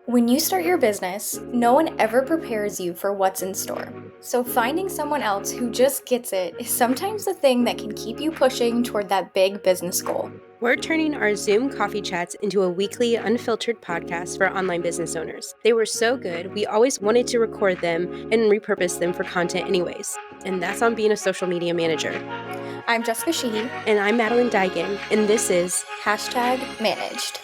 When you start your business, no one ever prepares you for what's in store. So finding someone else who just gets it is sometimes the thing that can keep you pushing toward that big business goal. We're turning our Zoom coffee chats into a weekly, unfiltered podcast for online business owners. They were so good, we always wanted to record them and repurpose them for content anyways. And that's on being a social media manager. I'm Jessica Sheehy. And I'm Madeleine Digan, and this is #managed.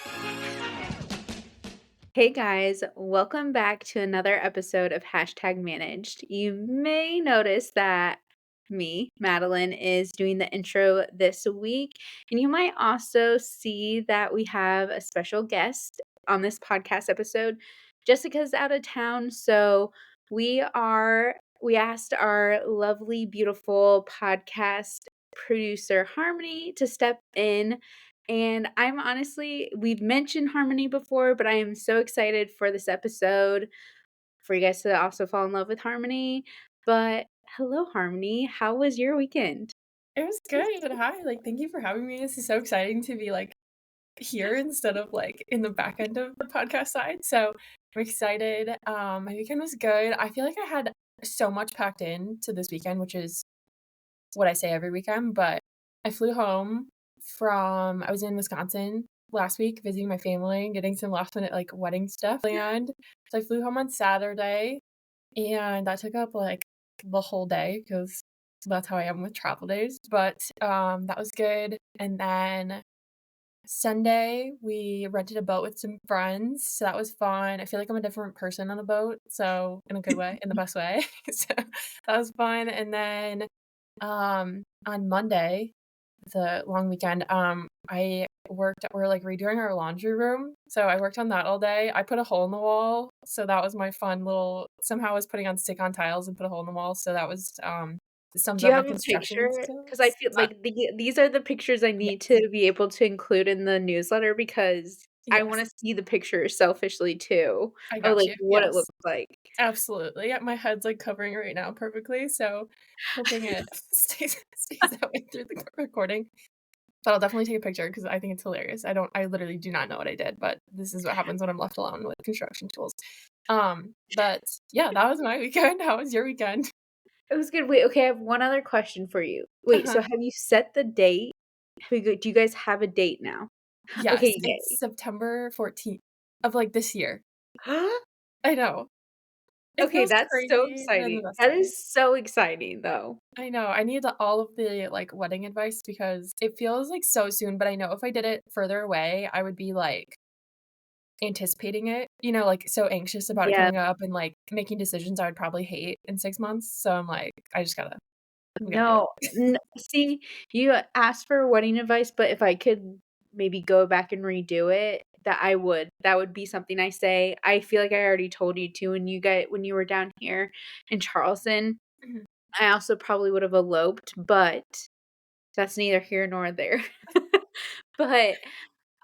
Hey guys, welcome back to another episode of #managed. You may notice that me, Madeline, is doing the intro this week, and you might also see that we have a special guest on this podcast episode. Jessica's out of town, so we asked our lovely, beautiful podcast producer Harmony to step in. And we've mentioned Harmony before, but I am so excited for this episode for you guys to also fall in love with Harmony. But hello, Harmony. How was your weekend? It was good. Hi, thank you for having me. This is so exciting to be here instead of in the back end of the podcast side. So I'm excited. My weekend was good. I feel like I had so much packed in to this weekend, which is what I say every weekend, but I flew home I was in Wisconsin last week visiting my family and getting some last minute wedding stuff planned. So I flew home on Saturday and that took up the whole day because that's how I am with travel days. But that was good. And then Sunday we rented a boat with some friends, so that was fun. I feel like I'm a different person on the boat, so in a good way, in the best way. So that was fun. And then on Monday, the long weekend, we're redoing our laundry room. So I worked on that all day. I put a hole in the wall. So that was my fun little somehow I was putting on stick on tiles and put a hole in the wall. So that was sums Do you up my have a construction picture? Because I skills. feel like these are the pictures I need to be able to include in the newsletter because I Yes. want to see the picture selfishly too I of got you. what it Yes. looks like. Absolutely. Yeah, my head's covering right now perfectly. So hoping it stays that way through the recording. But I'll definitely take a picture because I think it's hilarious. I literally do not know what I did, but this is what happens when I'm left alone with construction tools. But yeah, that was my weekend. How was your weekend? It was good. Wait, okay, I have one other question for you. Wait, so Uh-huh. have you set the date? Do you guys have a date now? Yes, Okay, it's September 14th of this year. yay. I know. It Okay, feels that's so crazy, but in the exciting. best That way. is so exciting, though. I know. I need all of the wedding advice because it feels so soon, but I know if I did it further away, I would be anticipating it, so anxious about it Yeah. coming up and making decisions I would probably hate in 6 months. So I'm I'm gonna do No, see, you asked for wedding advice, but if I could maybe go back and redo it, that I would. That would be something I say. I feel like I already told you to when you were down here in Charleston. it. Mhm. I also probably would have eloped, but that's neither here nor there. But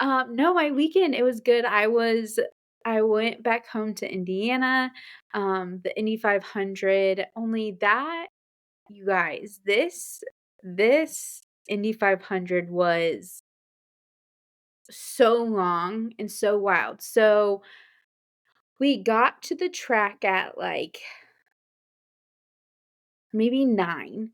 no, my weekend, it was good. I went back home to Indiana, the Indy 500, only that, you guys, this Indy 500 was so long and so wild. So, we got to the track at, maybe 9,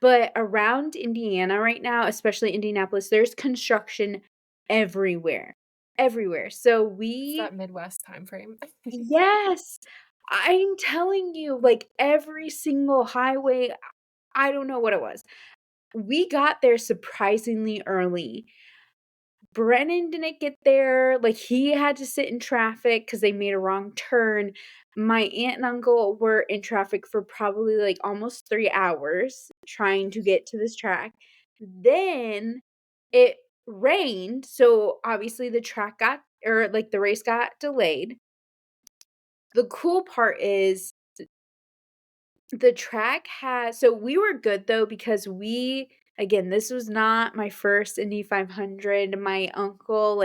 but around Indiana right now, especially Indianapolis, there's construction everywhere, everywhere. So It's we that Midwest time frame. Yes, I'm telling you, every single highway, I don't know what it was. We got there surprisingly early. Brennan didn't get there, he had to sit in traffic because they made a wrong turn. My aunt and uncle were in traffic for probably, almost 3 hours trying to get to this track. Then it rained, so obviously the race got delayed. The cool part is the track has so we were good though because this was not my first Indy 500. My uncle,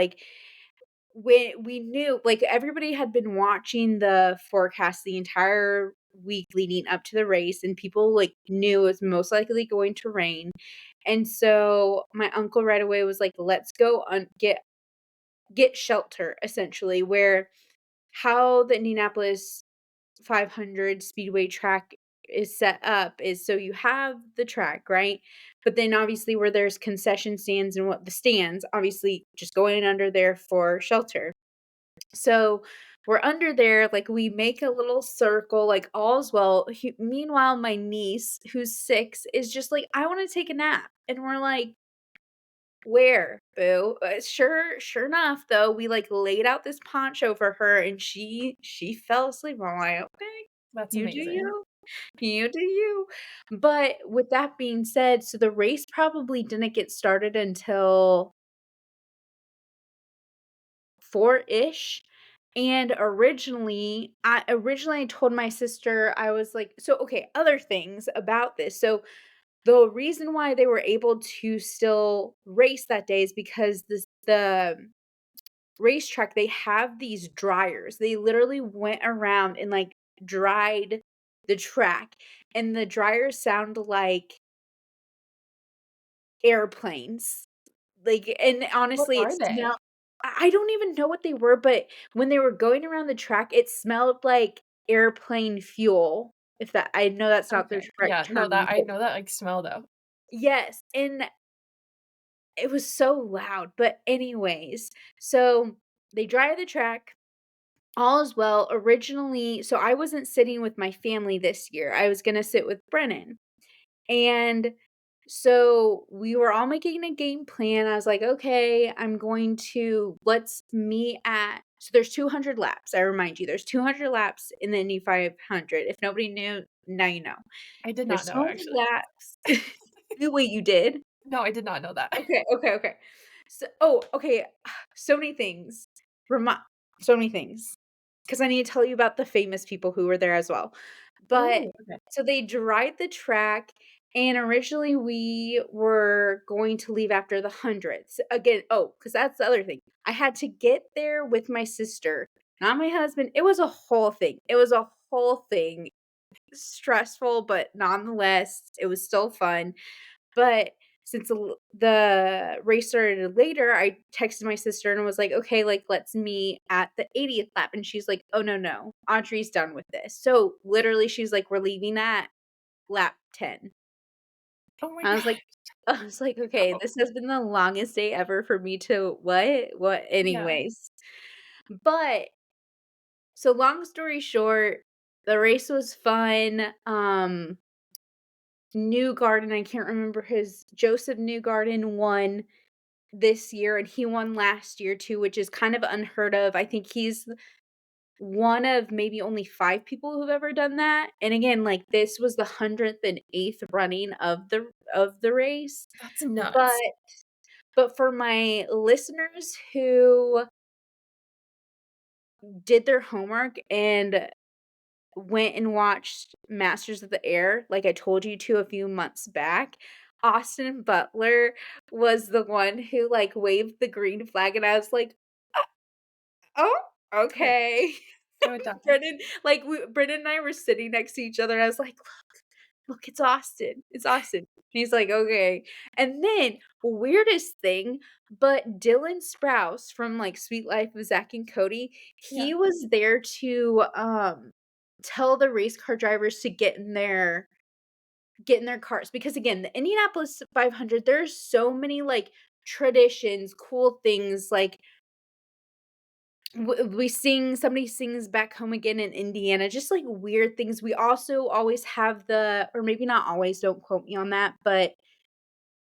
when we knew, everybody had been watching the forecast the entire week leading up to the race, and people knew it was most likely going to rain. And so my uncle right away was like, let's go get shelter, essentially, where how the Indianapolis 500 speedway track is set up is, so you have the track, right? But then obviously where there's concession stands and what the stands, obviously just going under there for shelter. So we're under there, like we make a little circle, like all's well. Meanwhile, my niece, who's 6, is just like, I want to take a nap. And we're like, where, boo? Sure enough, though, we like laid out this poncho for her, and she fell asleep. I'm like, okay, That's you do amazing. you. You do you. But with that being said, so the race probably didn't get started until 4-ish. And originally I told my sister, I was like, so okay, other things about this. So the reason why they were able to still race that day is because the racetrack, they have these dryers. They literally went around and like dried the track, and the dryers sound like airplanes. Like, and What honestly, it are they? smelled, I don't even know what they were, but when they were going around the track, it smelled like airplane fuel. If that, I know that's not the Okay. Yeah, correct no, term, that I but know that, like, smell, though. yes, and it was so loud. But anyways, so they dry the track. All is well. Originally, so I wasn't sitting with my family this year. I was gonna sit with Brennan. And so we were all making a game plan. I was like, okay, let's meet at, so there's 200 laps. I remind you, there's 200 laps in the Indy 500. If nobody knew, now you know. I did not There's know, 200 actually. laps. Wait, you did? No, I did not know that. Okay. So, oh, okay. So many things. Remi So many things. Because I need to tell you about the famous people who were there as well. But Ooh, okay. so they dried the track, and originally we were going to leave after the 100th. Again, oh, because that's the other thing. I had to get there with my sister, not my husband. It was a whole thing. It was a whole thing. Stressful, but nonetheless, it was still fun. But since the race started later, I texted my sister and was like, "Okay, like, let's meet at the 80th lap." And she's like, "Oh, no. Audrey's done with this." So, literally, she's like, "We're leaving at lap 10." Oh my I was god. like "Okay, No. this has been the longest day ever for me to what? What?" Yeah. Anyways. But so long story short, the race was fun. Newgarden, I can't remember Joseph Newgarden won this year, and he won last year too, which is kind of unheard of. I think he's one of maybe only 5 people who've ever done that. And again, like, this was the 108th running of the race. That's But nuts. for my listeners who did their homework and went and watched Masters of the Air, like I told you to a few months back, Austin Butler was the one who, like, waved the green flag, and I was like, "Oh, Cool. okay." Go Ducks. Brendan and I were sitting next to each other, and I was like, "Look, it's Austin. It's Austin." And he's like, "Okay." And then, weirdest thing, but Dylan Sprouse from, like, Sweet Life of Zack and Cody, Yeah. he was there to, tell the race car drivers to get in their cars, because, again, the Indianapolis 500, there's so many, like, traditions, cool things, like, somebody sings Back Home Again in Indiana, just, like, weird things. We also always have or maybe not always, don't quote me on that, but,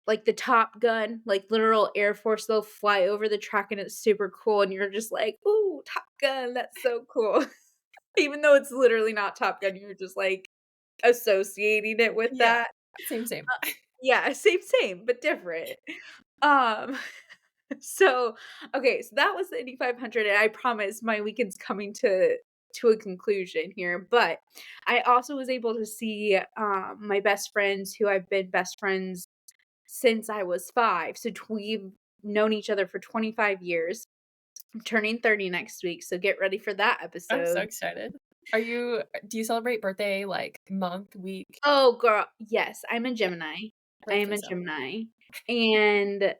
like, the Top Gun, like, literal Air Force, they'll fly over the track, and it's super cool, and you're just like, "Ooh, Top Gun, that's so cool." Even though it's literally not Top Gun, you're just, like, associating it with Yeah. that. Same. Yeah, same, but different. Um, so, okay, so that was the Indy 500, and I promise my weekend's coming to a conclusion here, but I also was able to see, my best friends who I've been best friends since I was 5, so we've known each other for 25 years. I'm turning 30 next week, so get ready for that I'm so episode. excited. Do you celebrate birthday, like, month, week? Oh, girl, yes, I'm a Yeah, Gemini. I am rightfully a so. Gemini, and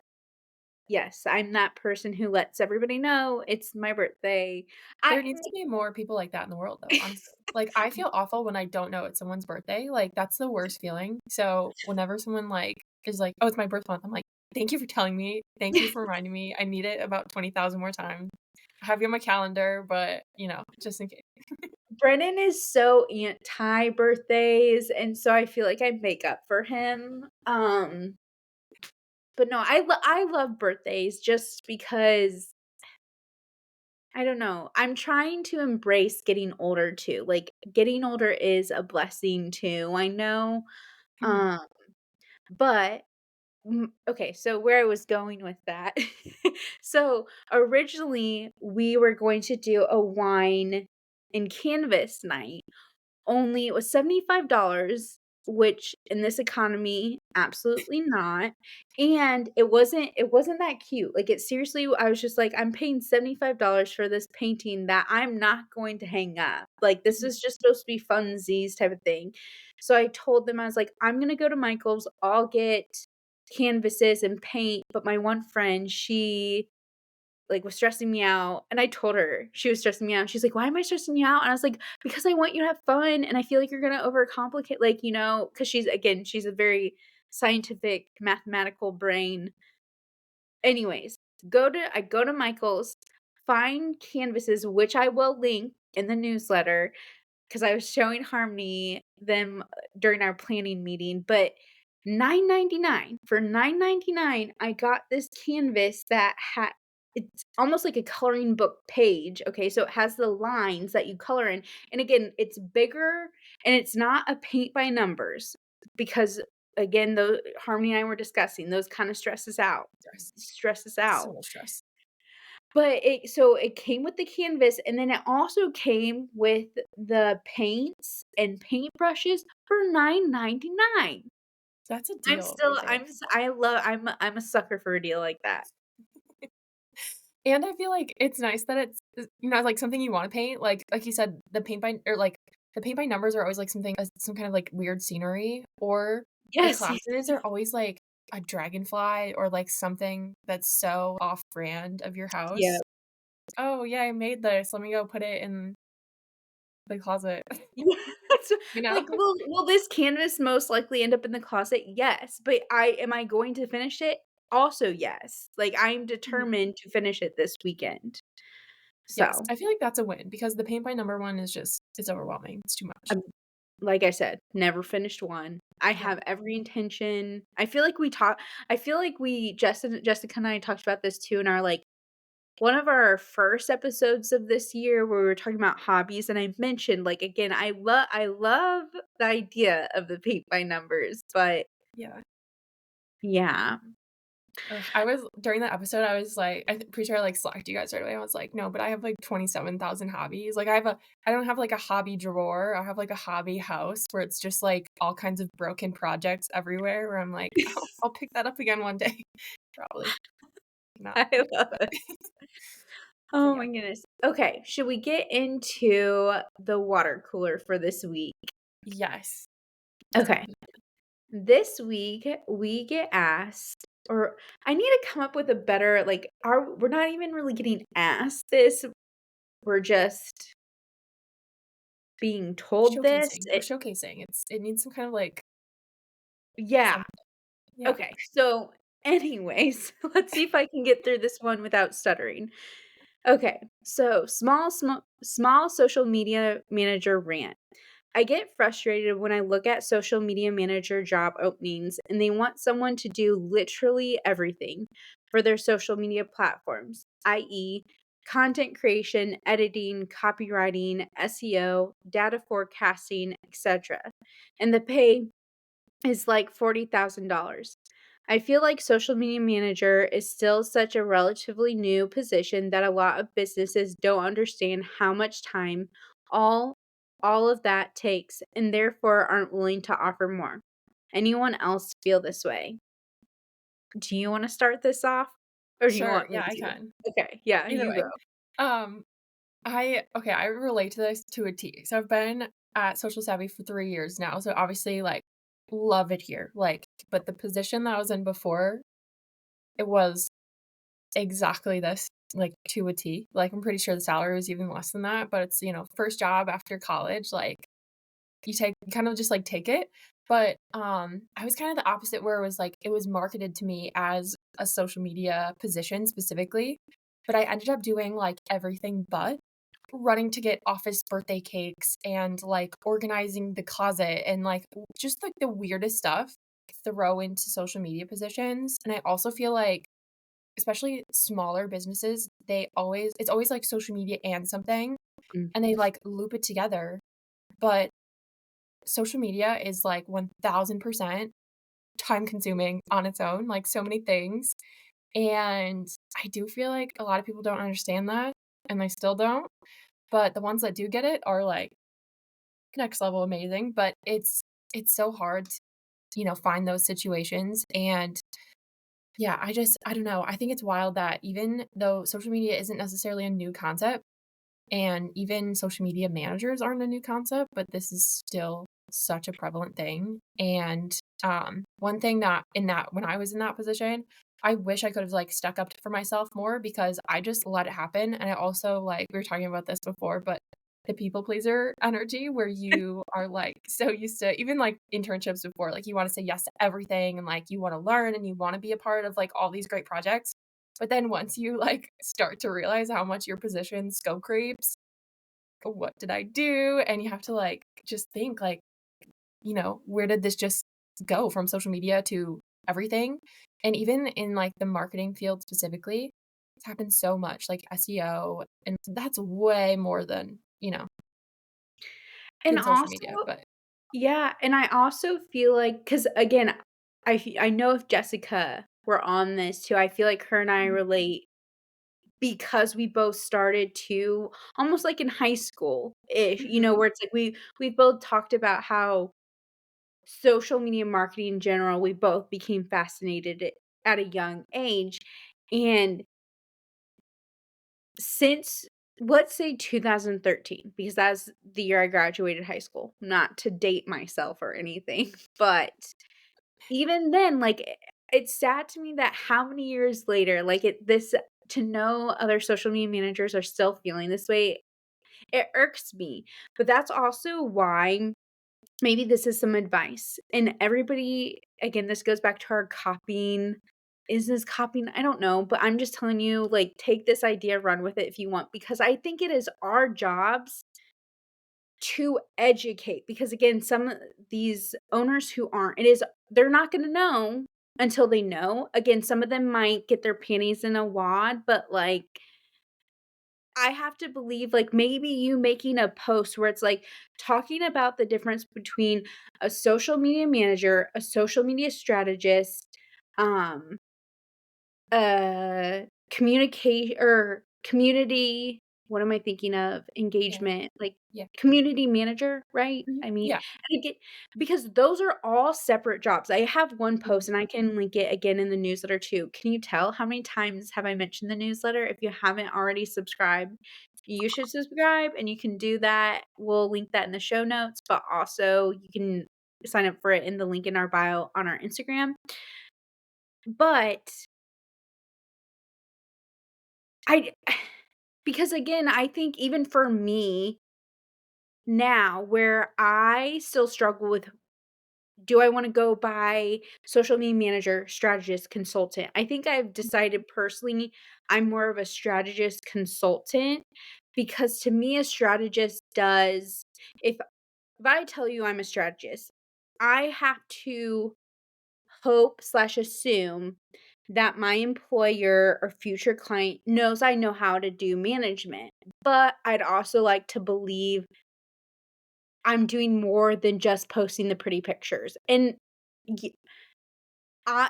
Yes, I'm that person who lets everybody know it's my birthday. I There needs to be more people like that in the world, though, honestly. Like, I feel awful when I don't know it's someone's birthday, like, that's the worst feeling. So, whenever someone, like, is like, "Oh, it's my birth month," I'm like, "Thank you for telling me. Thank you for reminding me. I need it about 20,000 more times. I have you on my calendar, but, just in case." Brennan is so anti birthdays, and so I feel like I make up for him. But no, I love birthdays just because I don't know. I'm trying to embrace getting older too. Like getting older is a blessing too. I know. Mhm. Um, but okay, so where I was going with that. So originally we were going to do a wine and canvas night. Only it was $75, which in this economy, absolutely not, and it wasn't that cute, like, it seriously I was just like, "I'm paying $75 for this painting that I'm not going to hang up, like, this Mhm. is just supposed to be funsies type of thing." So I told them, I was like, "I'm gonna go to Michael's, I'll get canvases and paint," but my one friend, she like, was stressing me out, and I told her she was stressing me out. She's like, "Why am I stressing you out?" And I was like, "Because I want you to have fun, and I feel like you're gonna overcomplicate," like, because she's a very scientific, mathematical brain. Anyways, I go to Michael's, find canvases, which I will link in the newsletter, 'cause I was showing Harmony them during our planning meeting, but 9.99 for 9.99, I got this canvas that it's almost like a coloring book page, okay, so it has the lines that you color in, and again, it's bigger, and it's not a paint by numbers because, again, the Harmony and I were discussing, those kinda Stress. stresses out. So much stress. But it came with the canvas, and then it also came with the paints and paintbrushes for 9.99. That's a I'm deal still right there. I'm s I love I'm a sucker for a deal like that. And I feel like it's nice that it's like, something you wanna paint, like you said, the paint by numbers are always, like, some kind of, like, weird scenery, or the Yes, yes. classes are always, like, a dragonfly or, like, something that's so off brand of your Yeah. house. "Oh, yeah, I made this. Let me go put it in the closet." Yes. You know? Like, will this canvas most likely end up in the closet? Yes, but I going to finish it? Also, yes. Like, I'm Mhm. determined to finish it this weekend. Yes, So, I feel like that's a win because the paint by number one is just it's overwhelming. It's too much. I'm like I said, never finished one. I Yeah. have every intention I feel like Jessica and I talked about this too in our, like, one of our first episodes of this year where we were talking about hobbies, and I mentioned, like, again, I love the idea of the paint by numbers, but Yeah. yeah. Ugh, I was during that episode, I was like pretty sure I, like, slacked you guys right away. I was like, "No, but I have, like, 27,000 hobbies." Like, I don't have, like, a hobby drawer. I have, like, a hobby house where it's just, like, all kinds of broken projects everywhere where I'm like, "Oh, I'll pick that up again one day." Probably not. I love it. But Oh yeah. my goodness. Okay, should we get into the water cooler for this week? Yes. Okay. Definitely. This week, we get asked or I need to come up with a better, like, we're not even really getting asked this, we're just being told this. Showcasing. We're showcasing. It needs some kind of, like, Yeah. some yeah. Okay. So, anyways, let's see if I can get through this one without stuttering. Okay. So, small social media manager rant. I get frustrated when I look at social media manager job openings and they want someone to do literally everything for their social media platforms, i.e., content creation, editing, copywriting, SEO, data forecasting, etc. And the pay is like $40,000. I feel like social media manager is still such a relatively new position that a lot of businesses don't understand how much time all all of that takes and therefore aren't willing to offer more. Anyone else feel this way? Do you want to start this off or do you Sure, want me yeah, I to? can. Okay, yeah, Either you way. go. Um, I relate to this to a T. So I've been at Social Savvy for 3 years now, so obviously, like, love it here, like, but the position that I was in before, it was exactly this, like, to a T. Like, I'm pretty sure the salary was even less than that, but it's, first job after college, like, you kind of just, like, take it. But, I was kind of the opposite where it was marketed to me as a social media position specifically, but I ended up doing, like, everything but running to get office birthday cakes and, like, organizing the closet and, like, just, like, the weirdest stuff throw into social media positions. And I also feel like, especially smaller businesses, it's always, like, social media and something, Mm. and they, like, loop it together. But social media is, like, 1000% time consuming on its own, like, so many things, and I do feel like a lot of people don't understand that, and they still don't, but the ones that do get it are, like, next level amazing. But it's so hard to, find those situations. And yeah, I don't know, I think it's wild that even though social media isn't necessarily a new concept, and even social media managers aren't a new concept, but this is still such a prevalent thing. And one thing that when I was in that position, I wish I could have, like, stuck up for myself more because I just let it happen. And I also, like, we were talking about this before, but the people pleaser energy where you are, like, so used to even, like, internships before, like, you wanna say yes to everything and, like, you wanna learn and you wanna be a part of, like, all these great projects. But then once you, like, start to realize how much your position scope creeps, what did I do? And you have to, like, just think, like, where did this just go from social media to everything? And even in, like, the marketing field specifically, it's happened so much, like SEO, and that's way more than, And than social also media. But yeah, and I also feel like, because again, I know if Jessica were on this too, I feel like her and I Mhm, relate because we both started to almost like in high school-ish, mhm, where it's like we both talked about how social media marketing in general, we both became fascinated at a young age, and since, let's say 2013, because that's the year I graduated high school, not to date myself or anything, but even then, like, it's sad to me that how many years later, like, to know other social media managers are still feeling this way, it irks me. But that's also why maybe this is some advice. And everybody, again, this goes back to our copying. Is this copying? I don't know, but I'm just telling you, like, take this idea, run with it if you want, because I think it is our jobs to educate. Because again, some of these owners who aren't, they're not going to know until they know. Again, some of them might get their panties in a wad, but like, I have to believe, like, maybe you making a post where it's, like, talking about the difference between a social media manager, a social media strategist, um, communicate or community, what am I thinking of? yeah, Engagement, like, yeah, community manager, right? mhm, I mean, yeah, and again, because those are all separate jobs. I have one mhm. post, and I can link it again in the newsletter too. Can you tell how many times have I mentioned the newsletter? If you haven't already subscribed, you should subscribe, and you can do that. We'll link that in the show notes, but also you can sign up for it in the link in our bio on our Instagram. But I because again, I think even for me now, where I still struggle with, do I want to go by social media manager, strategist, consultant? I think I've decided personally I'm more of a strategist consultant, because to me a strategist does, if I tell you I'm a strategist, I have to hope slash assume that my employer or future client knows I know how to do management. But I'd also like to believe I'm doing more than just posting the pretty pictures. And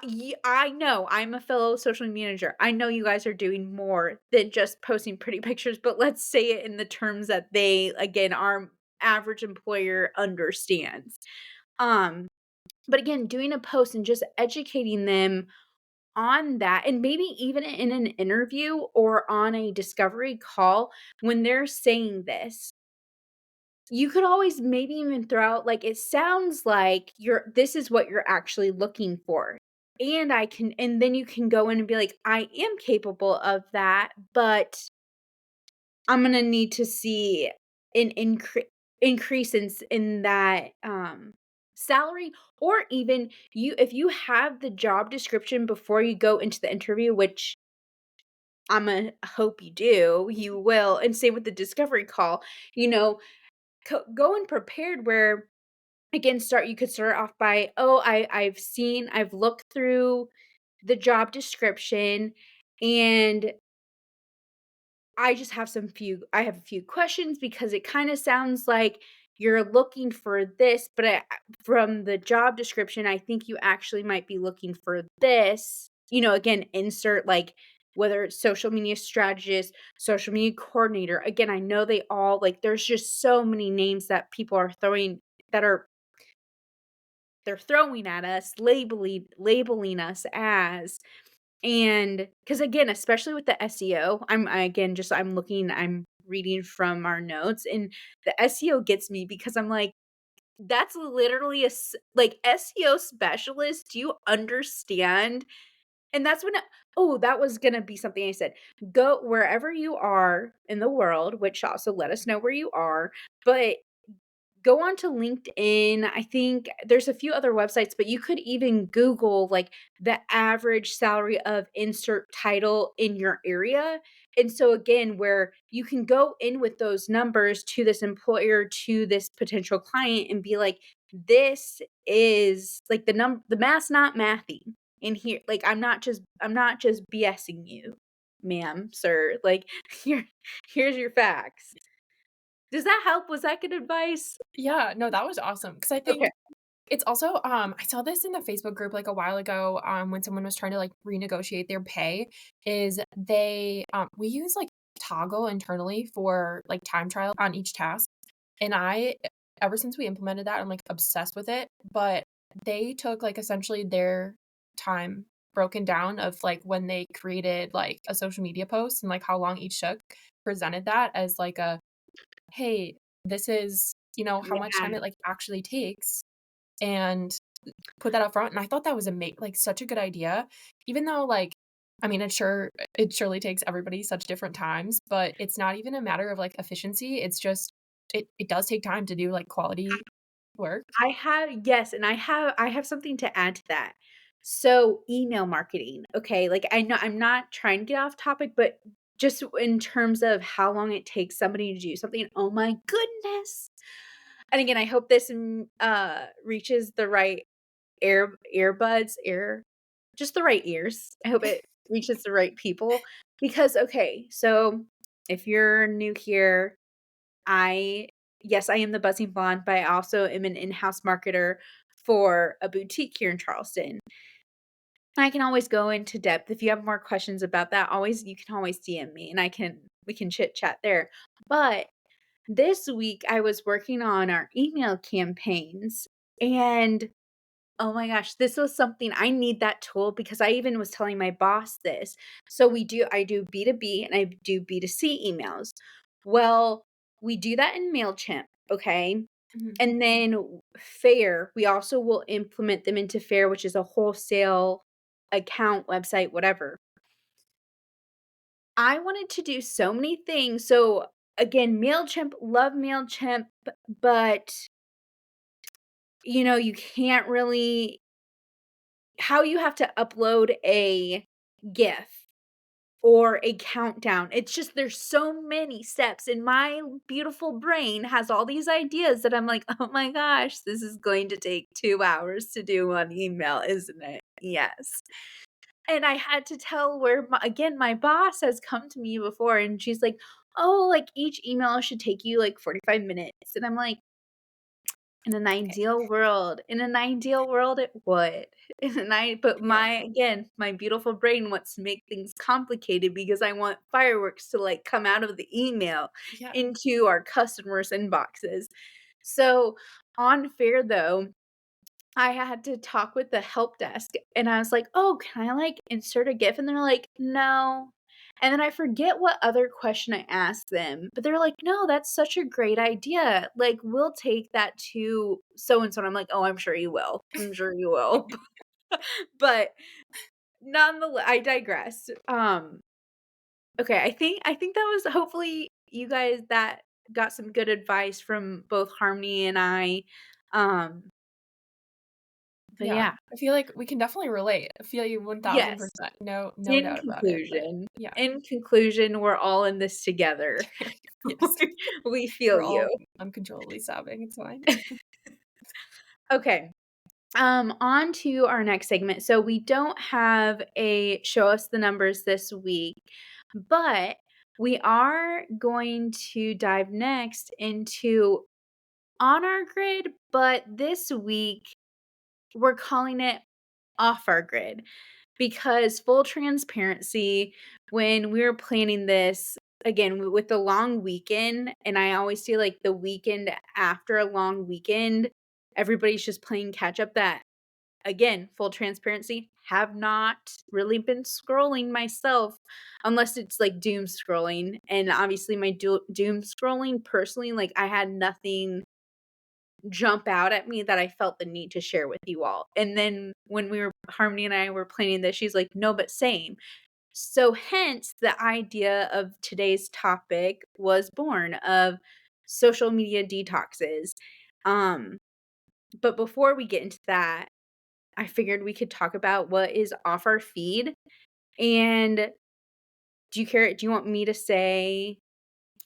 y- I know I'm a fellow social media manager. I know you guys are doing more than just posting pretty pictures, but let's say it in the terms that they, again, our average employer understands. Um, but again, doing a post and just educating them on that, and maybe even in an interview or on a discovery call, when they're saying this, you could always maybe even throw out, like, it sounds like this is what you're actually looking for. and then you can go in and be like, I am capable of that, but I'm gonna need to see an increase in that salary, or even if you have the job description before you go into the interview, which Imma hope you will, and same with the discovery call, you know, go in prepared where, again, you could start off by, "Oh, I've looked through the job description, and I have a few questions because it kinda sounds like you're looking for this, but from the job description, I think you actually might be looking for this." Again, insert, like, whether it's social media strategist, social media coordinator. Again, I know they all, like, there's just so many names that people are that are they're throwing at us, labeling us as. And because, again, especially with the SEO, I'm reading from our notes, and the SEO gets me because I'm like, that's literally like, SEO specialist, do you understand? And that's when that was gonna be something I said. Go wherever you are in the world, which also let us know where you are, but go on to LinkedIn. I think there's a few other websites, but you could even Google, like, the average salary of insert title in your area. And so, again, where you can go in with those numbers to this employer, to this potential client, and be like, this is like the math's not mathing. And here, like, I'm not just BSing you, ma'am, sir. Like, here here's your facts. Does that help? Was that good advice? Yeah, no, that was awesome because I Okay. think it's also, I saw this in the Facebook group, like, a while ago, when someone was trying to, like, renegotiate their pay, is we use, like, Toggle internally for, like, time trial on each task, and ever since we implemented that, I'm, like, obsessed with it, but they took, like, essentially their time broken down of, like, when they created, like, a social media post and, like, how long each took, presented that as, like, "Hey, this is, how much Yeah. time it, like, actually takes," and put that up front, and I thought that was like, such a good idea, even though, like, I mean, it surely takes everybody such different times, but it's not even a matter of, like, efficiency, it's just it does take time to do, like, quality work. I have Yes, and I have something to add to that. So, email marketing, okay, like, I know I'm not trying to get off topic, but just in terms of how long it takes somebody to do something, oh my goodness. And again, I hope this, reaches the right earbuds, just the right ears. I hope it reaches the right people because, okay, so if you're new here, I yes, I am the buzzing blonde, but I also am an in-house marketer for a boutique here in Charleston. I can always go into depth. If you have more questions about that, always you can always DM me, and we can chit chat there. But this week I was working on our email campaigns, and oh my gosh, this was something I need that tool because I even was telling my boss this. So I do B2B and I do B2C emails. Well, we do that in Mailchimp, okay? Mhm. And then Fair, we also will implement them into Fair, which is a wholesale account, website, whatever. I wanted to do so many things. So again, Mailchimp, love Mailchimp, but you can't really how you have to upload a GIF or a countdown. It's just there's so many steps, and my beautiful brain has all these ideas that I'm like, "Oh my gosh, this is going to take 2 hours to do one email, isn't it?" Yes. And I had to tell where my boss has come to me before, and she's like, "Oh, like, each email should take you, like, 45 minutes." And I'm like, in an ideal world, it would. But Yeah, my beautiful brain wants to make things complicated because I want fireworks to, like, come out of the email yeah. into our customers' inboxes. So, on Fair, though, I had to talk with the help desk, and I was like, "Oh, can I, like, insert a GIF?" And they're like, "No." And then I forget what other question I asked them, but they're like, "No, that's such a great idea. Like, we'll take that to so and so." And I'm like, "Oh, I'm sure you will. I'm sure you will." But nonetheless, I digress. Okay, I think that was hopefully you guys that got some good advice from both Harmony and I. Um, but Yeah, yeah. I feel like we can definitely relate. I feel you Yes. 1000%. No In doubt about it, but conclusion yeah. in conclusion, we're all in this together. Yes. We feel We're you. all uncontrollably sobbing, it's fine. Okay. On to our next segment. So we don't have a show us the numbers this week, but we are going to dive next into on our grid, but this week we're calling it off our grid because full transparency, when we were planning this, again, with the long weekend, and I always feel like the weekend after a long weekend, everybody's just playing catch up that again, full transparency, have not really been scrolling myself unless it's like doom scrolling. And obviously, my doom scrolling personally, like I had nothing jump out at me that I felt the need to share with you all. And then when Harmony and I were planning this, she's like, no, but same. So, hence, the idea of today's topic was born of social media detoxes. Um, but before we get into that, I figured we could talk about what is off our feed. And do you want me to say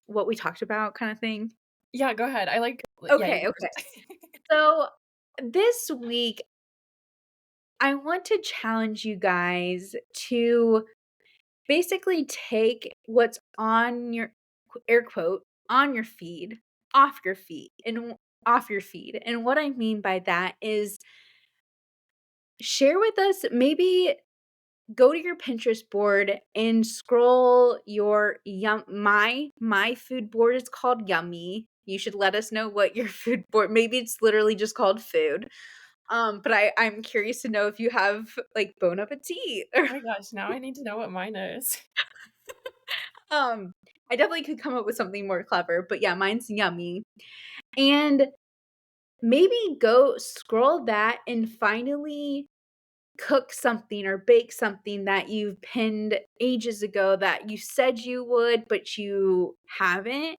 what we talked about kind of thing? Yeah, go ahead. Yeah, you Okay, go okay. first. So this week, I want to challenge you guys to basically take what's on your air quote on your feed off your feed and off your feed. And what I mean by that is share with us maybe go to your Pinterest board and scroll your my food board is called Yummy. You should let us know what your food board maybe it's literally just called food. But I'm curious to know if you have like Bon Appetit Oh or my gosh, now I need to know what mine is. um I definitely could come up with something more clever, but yeah, mine's Yummy. And maybe go scroll that and finally cook something or bake something that you've pinned ages ago that you said you would, but you haven't.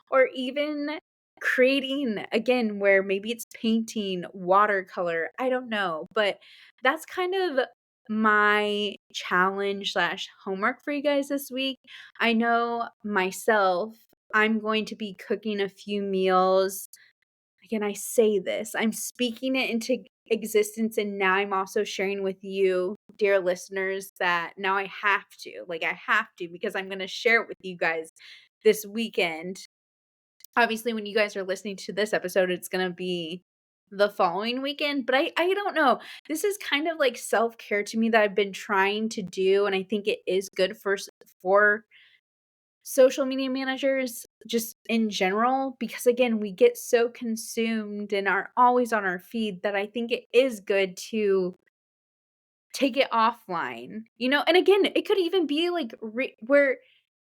Or even creating again, where maybe it's painting, watercolor, I don't know. But that's kind of my challenge slash homework for you guys this week. I know myself, I'm going to be cooking a few meals. Again, I say this, I'm speaking it into existence, and now I'm also sharing with you, dear listeners, that now I have to. Like, I have to because I'm going to share it with you guys this weekend. Obviously, when you guys are listening to this episode, it's going to be the following weekend, but I don't know. This is kind of like self-care to me that I've been trying to do, and I think it is good for social media managers just in general because again we get so consumed and are always on our feed that I think it is good to take it offline, and again it could even be like where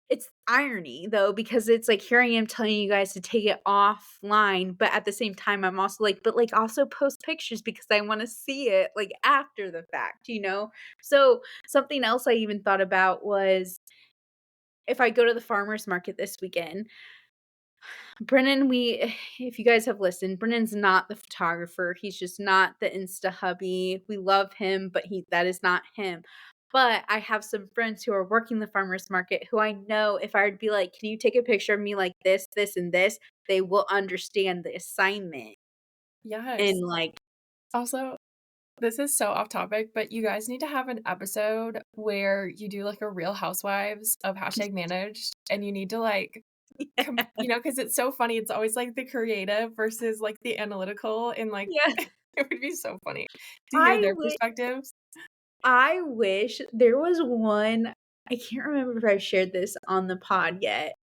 it's irony though because it's like here I am telling you guys to take it offline, but at the same time I'm also like but like also post pictures because I want to see it like after the fact. So something else I even thought about was if I go to the farmers market this weekend, Brennan, if you guys have listened, Brennan's not the photographer. He's just not the Insta hubby. We love him, but that is not him. But I have some friends who are working the farmers market who I know if I would be like, can you take a picture of me like this, this, and this? They will understand the assignment. Yes. And like, Also, this is so off topic, but you guys need to have an episode where you do like a Real Housewives of hashtag managed, and you need to like, because it's so funny. It's always like the creative versus like the analytical, and like yeah, it would be so funny to hear I their would. perspectives. I wish there was one. I can't remember if I've shared this on the pod yet,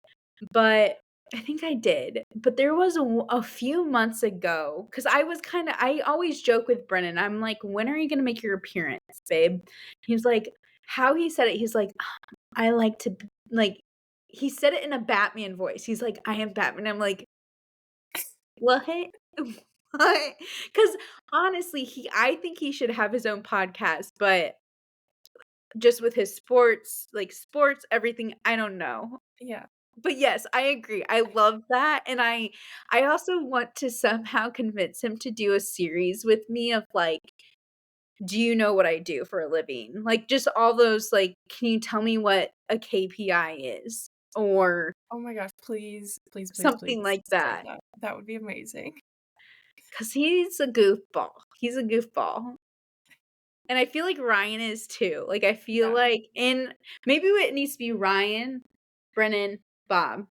but I think I did. But there was a few months ago because I always joke with Brennan. I'm like, when are you going to make your appearance, babe? He's like, how he said it, he's like, I like to, like, he said it in a Batman voice. He's like, I am Batman. I'm like, what? Because honestly, I think he should have his own podcast, but just with his sports, everything, I don't know. Yeah. But yes, I agree. I love that, and I also want to somehow convince him to do a series with me of, like, "Do you know what I do for a living?" Like, just all those, like, "Can you tell me what a KPI is?" Or Oh my gosh, please, please, please, something please like say that. that. That would be amazing. 'Cause he's a goofball. He's a goofball. And I feel like Ryan is too. Like, I feel Yeah. like and maybe it needs to be Ryan, Brennan, Bob.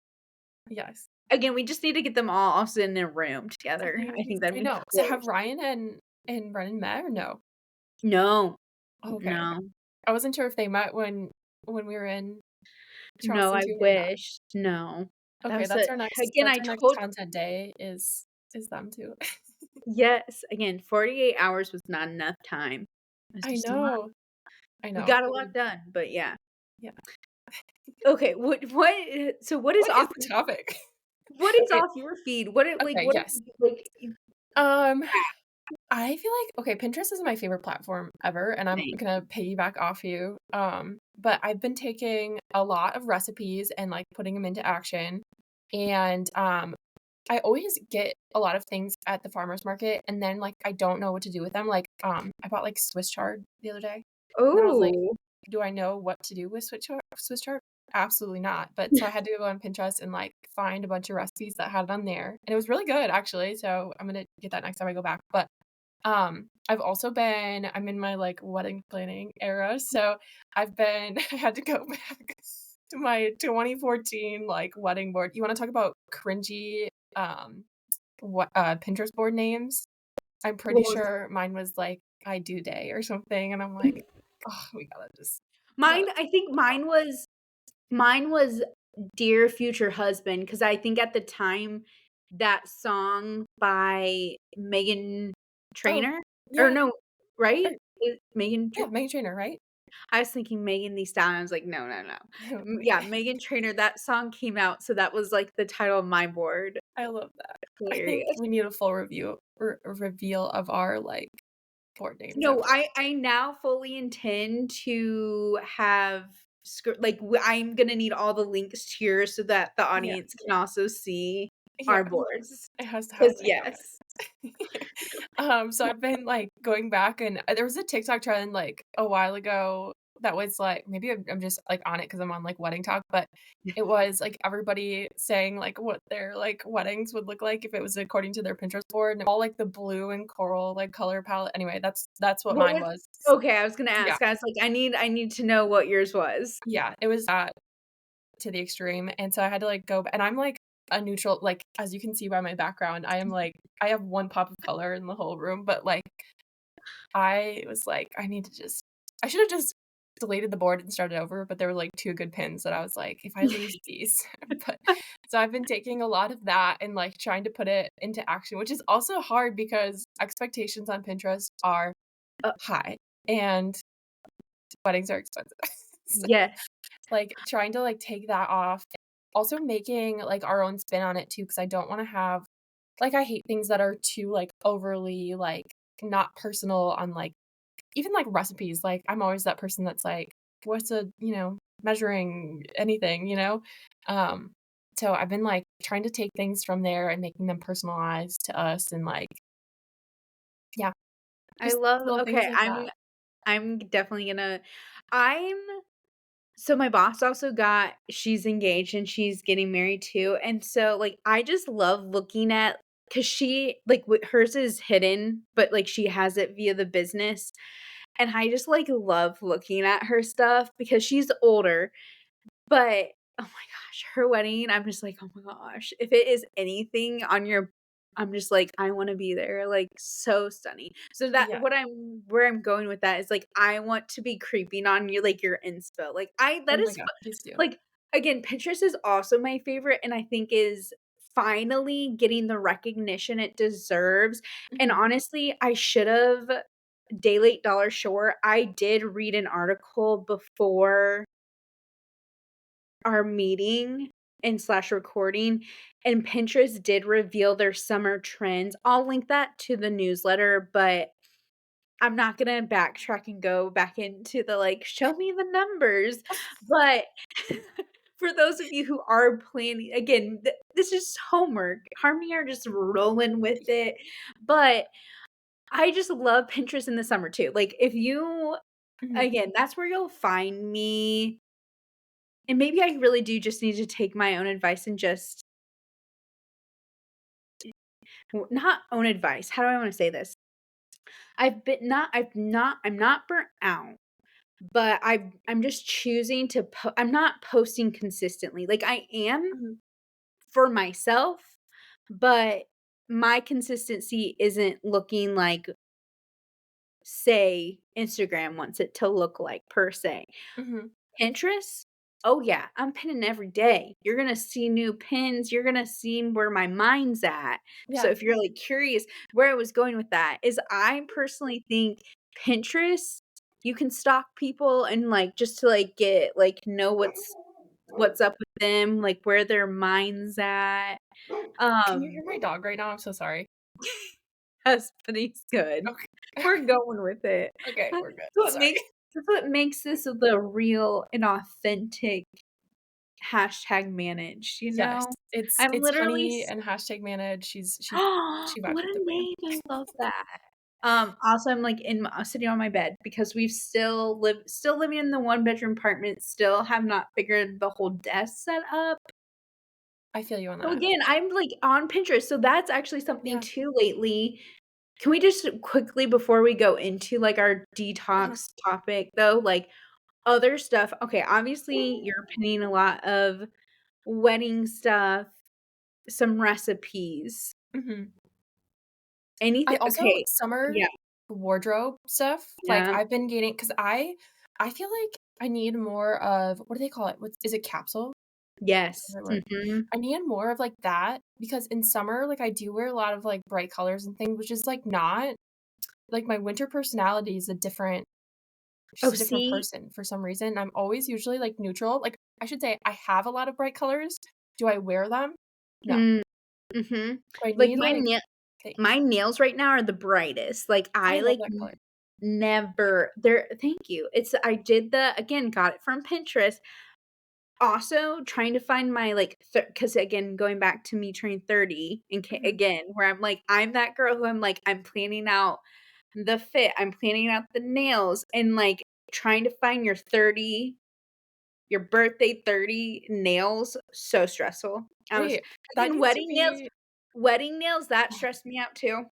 Yes. Again, we just need to get them all also in a room I together. think it would I be think that'd I be know. So have hilarious. Ryan and Brennan met or no? No. Oh, okay, okay. No. I wasn't sure if they met when we were in No, Charleston I too or not. wish. No. That Okay, was a again, that's I our next told content day is them too. yes, again, 48 hours was not enough time. It's I just a lot. know. I We know. got a It lot would done, but yeah. yeah. Okay, so what is What is off the topic? what is Okay, off your feed? okay, What yes. is like you Um, I feel like okay, Pinterest is my favorite platform ever, and I'm think? gonna piggyback off you. But I've been taking a lot of recipes and like putting them into action. And I always get a lot of things at the farmer's market and then like I don't know what to do with them. Like I bought like Swiss chard the other day. And then I was like, Oh. do I know what to do with Swiss chard? Absolutely not. But so I had to go on Pinterest and like find a bunch of recipes that had it on there. And it was really good actually. So I'm gonna get that next time I go back. But I've also been I'm in my, like, wedding planning era, so I've been I had to go back to my 2014, like, wedding board. You wanna talk about cringy, what Pinterest board names? I'm pretty What was sure mine was, like, I do day or something, and I'm like, "Oh, we mine? gotta I think mine was Dear Future Husband because I think at the time that song by Megan Oh, Trainor or yeah, no, right? or Megan yeah, Meghan Trainor, right? I was thinking Megan Thee Stallion, I was like, "No, no, no." Wait, Yeah, Megan Trainor, that song came out, so that was, like, the title of my board. I love that. I think Hilarious. we need a full review or a reveal of our, like, board names No, after I now fully intend to have I'm gonna need all the links here so that the yeah. audience can also see Yeah, our boards. it has to 'Cause happen, I yes. promise. So I've been, like, going back and there was a TikTok trend, like, a while ago that was, like maybe I'm just, like, on it because 'cause I'm on, like, Wedding Talk, but it was, like, everybody saying, like, what their, like, weddings would look like if it was according to their Pinterest board, and all, like, the blue and coral, like, color palette anyway, that's what What mine was was. okay, I was gonna Yeah, ask, I was like, I need to know what yours was. yeah, it was that to the extreme, and so I had to, like, go and I'm, like, a neutral like, as you can see by my background, I am, like I have 1 pop of color in the whole room, but, like, I was like, "I need to just" I should've just deleted the board and started over, but there were, like, 2 good pins that I was like, "If I lose these" but so I've been taking a lot of that and, like, trying to put it into action, which is also hard because expectations on Pinterest are Uh, high, and weddings are expensive. So yes. like, trying to, like, take that off. Also making, like, our own spin on it too, because I don't wanna have like, I hate things that are too, like, overly, like, not personal on, like even, like, recipes, like, I'm always that person that's like, "What's a" measuring anything, you know? Um, so I've been, like, trying to take things from there and making them personalized to us and, like yeah, I just love little things okay, like that. I'm definitely gonna I'm so my boss also got she's engaged and she's getting married too, and so, like, I just love looking at because she like, hers is hidden, but, like, she has it via the business, and I just, like, love looking at her stuff because she's older, but, oh my gosh, her wedding, I'm just like, "Oh my gosh." If it is anything on your I'm just like, "I wanna be there," like, so stunning. So that Yeah. where I'm going with that is, like, I want to be creeping on you, like, your inspo. Like, I Oh that my is god, please do. like, again, Pinterest is also my favorite, and I think is finally getting the recognition it deserves, and Mhm. honestly, I should've day late, dollar short. I did read an article before our meeting, and slash recording, and Pinterest did reveal their summer trends. I'll link that to the newsletter, but I'm not gonna backtrack and go back into the, like, "Show me the numbers," but for those of you who are planning again, this is homework. Harmony are just rolling with it, but I just love Pinterest in the summer too. Like, if you Mhm. again, that's where you'll find me, and maybe I really do just need to take my own advice and just not own advice, how do I wanna say this? I'm not burnt out, but I'm just choosing to I'm not posting consistently. Like, I am Mhm. for myself, but my consistency isn't looking like, say, Instagram wants it to look like per se. Mhm. Pinterest? Oh, yeah, I'm pinning every day. You're gonna see new pins, you're gonna see where my mind's at. So Yeah. if you're, like, curious where I was going with that is I personally think Pinterest, you can stalk people and, like, just to, like, get like, know what's up with them, like, where their mind's at. Can you Um, hear my dog right now? I'm so sorry. yes, but he's good. Okay. We're going with it. Okay, That's we're good. what Sorry. makes this the real and authentic hashtag managed, you Yes, know? I'm it's literally funny and hashtag managed. She vibes what with a the brand. name, I love that. Also, I'm, like, sitting on my bed because we've still living in the one-bedroom apartment, still have not figured the whole desk set up. I feel you on So, that. again, I'm, like, on Pinterest, so that's actually something Yeah. too lately. Can we just quickly, before we go into, like, our Uh-huh. detox topic, though, like, other stuff okay, obviously, you're pinning a lot of wedding stuff, some recipes. Mhm. I Anything also okay. summer Yeah, wardrobe stuff, like, yeah, I've been getting because I feel like I need more of what do they call it? What's is it capsule? Is that yes, the right word? mhm, I need more of, like, that because in summer, like, I do wear a lot of, like, bright colors and things, which is, like, not like, my winter personality is a different oh, just a different see? person for some reason. I'm always usually, like, neutral. Like, I should say I have a lot of bright colors. Do I wear them? No. Mm, mhm, So I like, need, like my things. nails right now are the brightest, like, I I, love like, that color. never they're thank you, it's I did the again, got it from Pinterest. Also, trying to find my, like, because again, going back to me turning 30 and Mhm. again, where I'm like, I'm that girl who I'm like, I'm planning out the fit, I'm planning out the nails, and, like, trying to find your birthday 30 nails, so stressful. I was Wait, that again, needs to be wedding nails, that stressed me out too.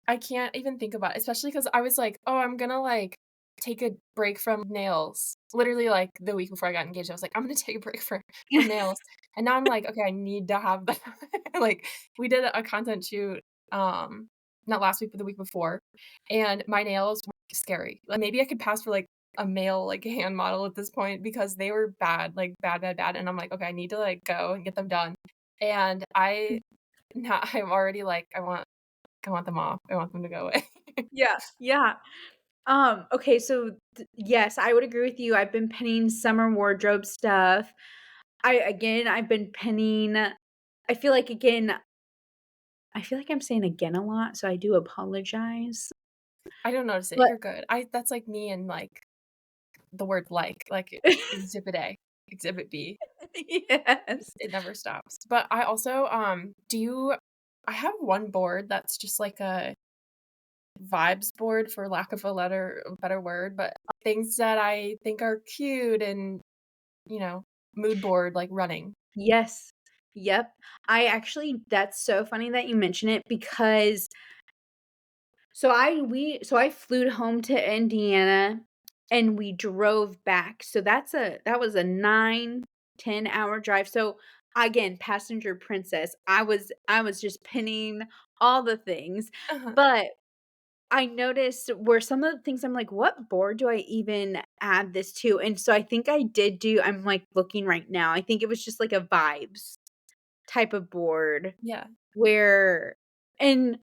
I can't even think about it, especially because I was like, "Oh, I'm gonna, like, take a break from nails." Literally, like, the week before I got engaged, I was like, "I'm gonna take a break from nails." And now I'm like, "Okay, I need to have that." Like, we did a content shoot, not last week, but the week before, and my nails were scary. Like, maybe I could pass for, like, a male, like, hand model at this point because they were bad, like, bad, bad, bad, and I'm like, "Okay, I need to, like, go and get them done." And I'm already like, I want them off. I want them to go away. Yeah, yeah. Okay, so yes, I would agree with you. I've been pinning summer wardrobe stuff. I've been pinning I feel like I'm saying again a lot, so I do apologize. I don't notice it. But You're good. I that's like me and, like, the word like, exhibit A, exhibit B. yes. It never stops. But I also, do you I have one board that's just like a vibes board for lack of a better word, but things that I think are cute and, you know, mood board, like running. Yes. Yep. That's so funny that you mention it because so I flew home to Indiana and we drove back. So that was a 9-10 hour drive. So again, passenger princess. I was just pinning all the things. Uh-huh. But I noticed where some of the things I'm like, what board do I even add this to? And so I think I'm like looking right now. I think it was just like a vibes type of board Yeah. where and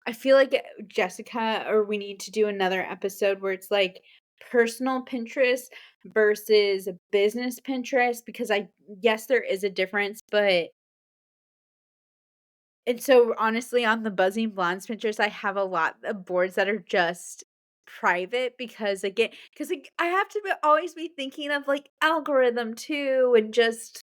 I feel like Jessica or we need to do another episode where it's like personal Pinterest versus business Pinterest because yes, there is a difference, but and so, honestly, on the Buzzing Blondes Pinterest, I have a lot of boards that are just private because, again, because like, I have to always be thinking of like algorithm too and just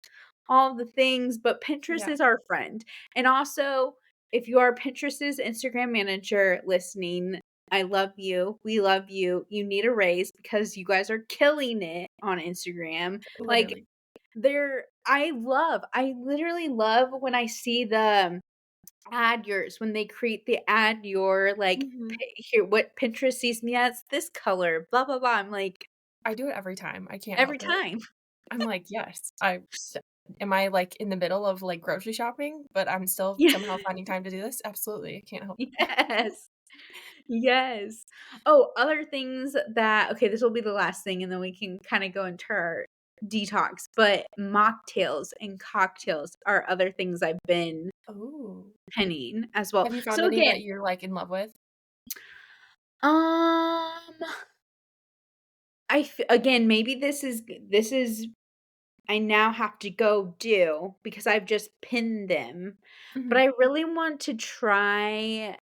all the things. But Pinterest Yeah, is our friend. And also, if you are Pinterest's Instagram manager listening, I love you. We love you. You need a raise because you guys are killing it on Instagram. Like, literally. I literally love when I see the add yours when they create the add your, like, Mhm. here, what Pinterest sees me as this color, blah, blah, blah. I'm like, I do it every time, I can't every help it. time. I'm like, "Yes." Am I, like, in the middle of, like, grocery shopping, but I'm still Yeah. somehow finding time to do this? Absolutely, I can't help it. Yes. Yes. Oh, other things that okay, this will be the last thing, and then we can kinda go into our detox, but mocktails and cocktails are other things I've been Ooh. penning as well. Have you found So any again, that you're, like, in love with? um, again, maybe this is I now have to go do because I've just pinned them. But Mhm. I really want to try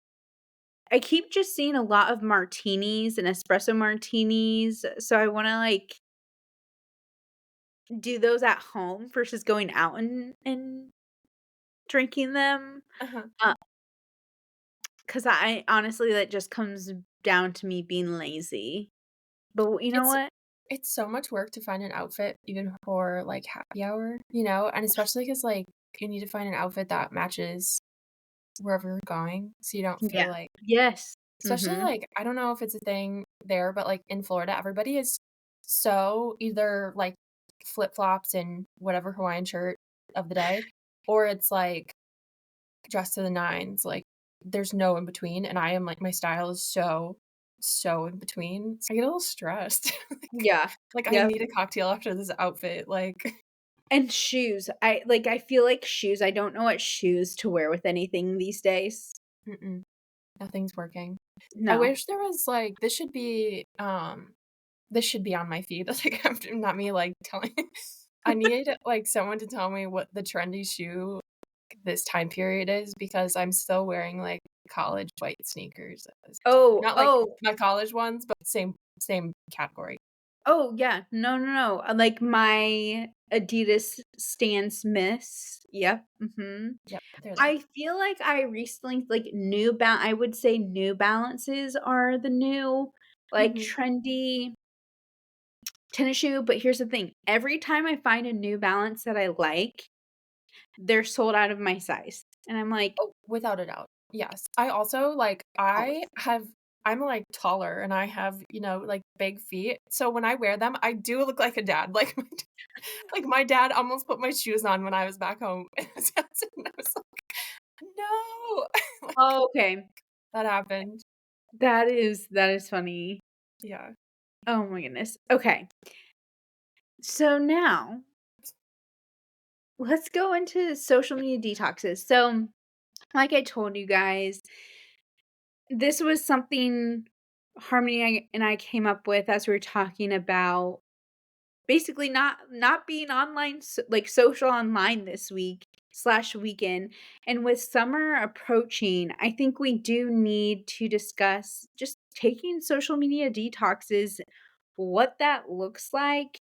I keep just seeing a lot of martinis and espresso martinis, so I wanna, like, do those at home versus going out and drinking them. Uh-huh. Because I honestly, that just comes down to me being lazy. But you know It's what? it's so much work to find an outfit even for, like, happy hour, you know? And especially because like, you need to find an outfit that matches wherever you're going, so you don't feel Yeah. like Yes. especially, Mhm. like, I don't know if it's a thing there, but, like, in Florida, everybody is so either, like, flip-flops and whatever Hawaiian shirt of the day, or it's, like, dressed to the nines, like, there's no in between, and I am, like my style is so in between, so I get a little stressed, Yeah. I Yep. need a cocktail after this outfit, like And shoes. I feel like shoes, I don't know what shoes to wear with anything these days. mm-mm, nothing's working. I No. wish there was, like this should be on my feed, like, after not me, like, telling I need, like, someone to tell me what the trendy shoe this time period is because I'm still wearing, like, college white sneakers at this time. Oh, Not, like, oh, my college ones, but same category. oh, yeah. No, no, no. Like my Adidas Stan Smiths. Yep. Mhm. Yep, they're there. I feel like I recently like I would say New Balances are the new, like, Mhm. trendy tennis shoe, but here's the thing, every time I find a New Balance that I like, they're sold out of my size, and I'm like, Oh, without a doubt. Yes. I also, like, I'm, like, taller and I have, like, big feet, so when I wear them, I do look like a dad, like, my dad almost put my shoes on when I was back home in Wisconsin, and I was like, "No!" Like, "Oh, okay. that happened. That is funny." Yeah. Oh my goodness. Okay. So now, let's go into social media detoxes. So, like I told you guys, this was something and I came up with as we were talking about basically not being online like social online this week slash weekend. And with summer approaching, I think we do need to discuss just taking social media detoxes, what that looks like,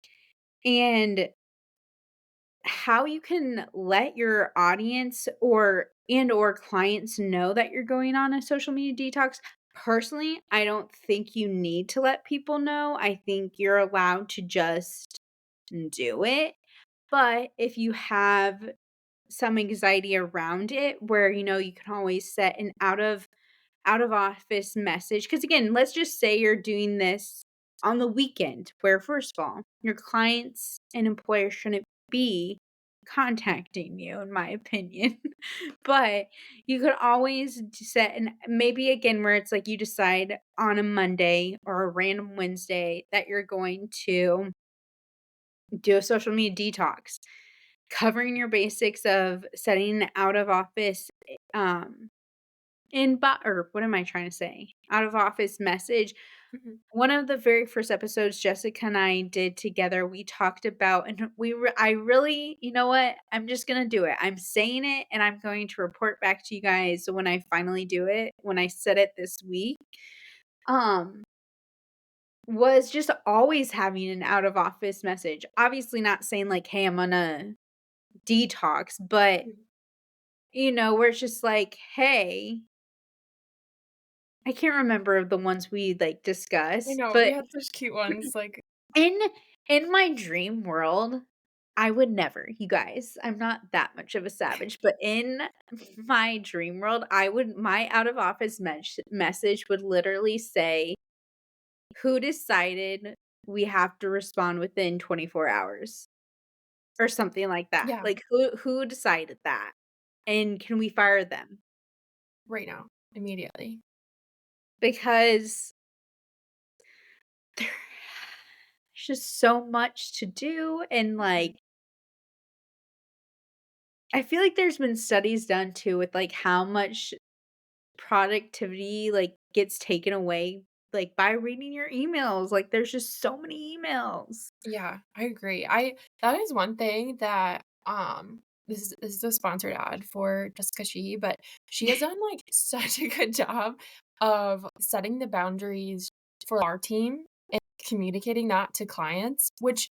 and how you can let your audience or clients know that you're going on a social media detox. Personally, I don't think you need to let people know. I think you're allowed to just do it. But if you have some anxiety around it where you can always set an out of office message, because again, let's just say you're doing this on the weekend where first of all, your clients and employers shouldn't be contacting you in my opinion. But you could always set, and maybe again where it's like you decide on a Monday or a random Wednesday that you're going to do a social media detox, covering your basics of setting an out of office or what am I trying to say? Out of office message, Mhm. One of the very first episodes Jessica and I did together, we talked about, and I really, you know what? I'm just gonna do it. I'm saying it, and I'm going to report back to you guys when I finally do it. When I said it this week, um, was just always having an out of office message. Obviously, not saying like, "Hey, I'm on a detox," but Mhm. where it's just like, "Hey." I can't remember the ones we like I discussed, know, we but had such cute ones, like In in my dream world, I would never, you guys, I'm not that much of a savage, but in my dream world, my out of office message would literally say, "Who decided we have to respond within 24 hours?" Or something like that. yeah, Like, who decided that? And can we fire them? right now, immediately. Because there's just so much to do, and, Mhm. like, I feel like there's been studies done too with, like, how much productivity, like, gets taken away, like, by reading your emails, like, there's just so many emails. Yeah, I agree. I that is one thing that, this is a sponsored ad for Jessica Sheehy, but she has done, like, such a good job of setting the boundaries for our team and communicating that to clients, which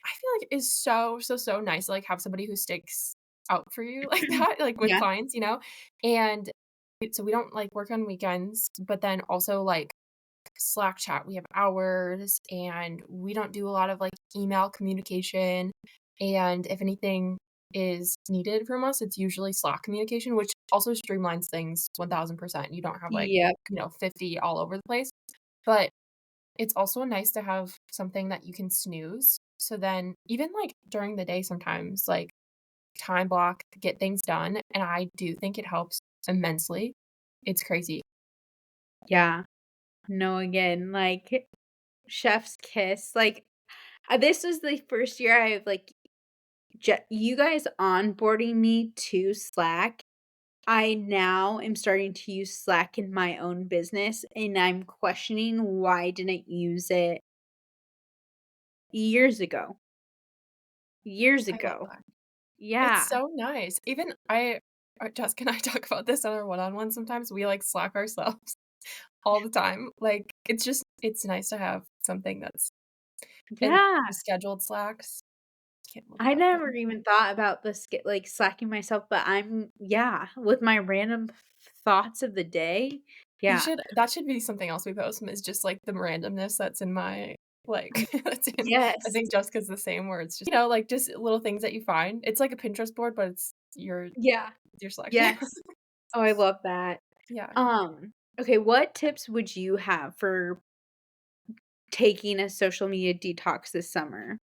I feel like is so, so, so nice to, like, have somebody who sticks out for you like that, like, with Yeah. clients, And so we don't, like, work on weekends, but then also, like, Slack chat, we have hours, and we don't do a lot of, like, email communication, and if anything is needed from us, it's usually Slack communication, which also streamlines things 1000%. You don't have, like, Yep. 50 all over the place, but it's also nice to have something that you can snooze, so then even, like, during the day sometimes, like, time block, get things done, and I do think it helps immensely. It's crazy. Yeah. No, again, like, chef's kiss, like, this was the first year I've, like, you guys onboarding me to Slack. I now am starting to use Slack in my own business, and I'm questioning why I didn't use it years ago. Years I love ago. that. It's Yeah. so nice. Even Jessica and I talk about this on our one-on-one sometimes. We, like, Slack ourselves all the time. Like, it's nice to have something that's and Yeah. the scheduled Slacks, can't live I without never them. even thought about the like, slacking myself, but yeah, with my random thoughts of the day. You Yeah. should that should be something else we post is just, like, the randomness that's in my Y that's in I yes. think Jessica's the same where it's just, like, just little things that you find. It's like a Pinterest board, but it's Yeah. your Slack. Yeah. Yes. Oh, I love that. Yeah. Okay, what tips would you have for taking a social media detox this summer?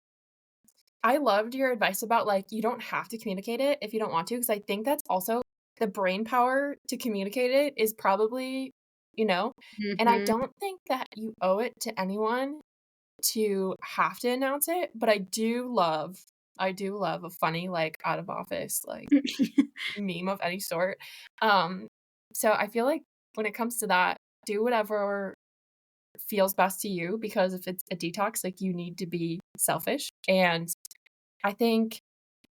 I loved your advice about, like, you don't have to communicate it if you don't want to, because I think that's also the brain power to communicate it is probably, you know? And I Mhm. don't think that you owe it to anyone to have to announce it, but I do love a funny, like, out of office, like, meme of any sort. Um, so I feel like when it comes to that, do whatever feels best to you because if it's a detox, like, you need to be selfish, and I think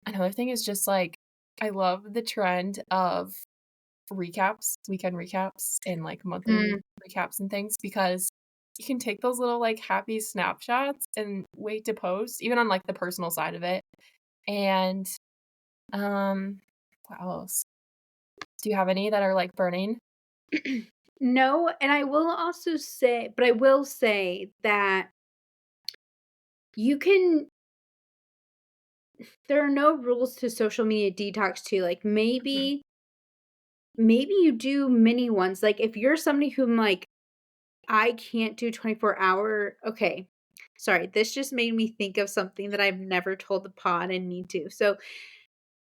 another thing is just, like, I love the trend of recaps, weekend recaps, and, like, monthly Mm. recaps and things because you can take those little, like, happy snapshots and wait to post, even on, like, the personal side of it, and, um, what else? Do you have any that are, like, burning? No, and I will say that you can there are no rules to social media detox too, like, Mhm, maybe you do mini ones, like, if you're somebody whom, like, I can't do 24-hour okay, sorry, this just made me think of something that I've never told the pod and need to, so